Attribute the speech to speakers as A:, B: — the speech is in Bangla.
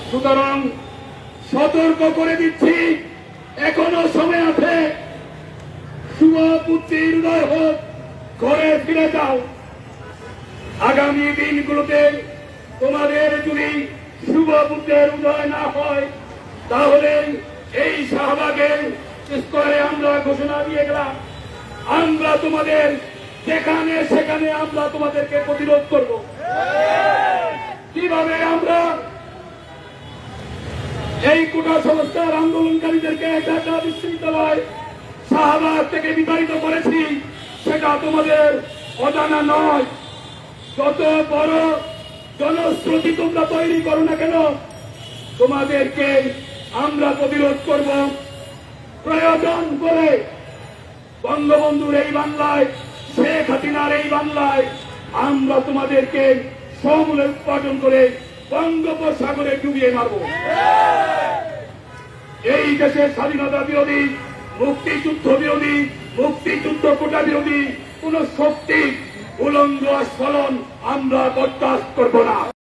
A: সুতরাং সতর্ক করে দিচ্ছি, এখনো সময় আছে। শুভ বুদ্ধির উদয় হোক, ঘরে ফিরে যাও। আগামী দিনগুলোতে তোমাদের যদি শুভ বুদ্ধির উদয় না হয়, তাহলে এই শাহবাগের স্কোয়ারে আমরা ঘোষণা দিয়ে গেলাম, আমরা তোমাদের যেখানে সেখানে আমরা তোমাদেরকে প্রতিরোধ করব। কিভাবে আমরা এই কোটা সংস্কার আন্দোলনকারীদেরকে ঢাকা বিশ্ববিদ্যালয় শাহবাগ থেকে বিতাড়িত করেছি সেটা তোমাদের অজানা নয়। যত বড় জনশ্রুতি তোমরা তৈরি করো না কেন, তোমাদেরকে আমরা প্রতিরোধ করব। প্রয়োজন করে বঙ্গবন্ধুর এই বাংলায়, শেখ হাসিনার এই বাংলায় আমরা তোমাদেরকে সমূলে উৎপাদন করে বঙ্গোপসাগরে ডুবিয়ে মারব। এই দেশের স্বাধীনতা বিরোধী, মুক্তিযুদ্ধ বিরোধী, মুক্তিযুদ্ধ কোটা বিরোধী কোন শক্তি উলঙ্গ আস্ফলন আমরা বরদাস্ত করব না।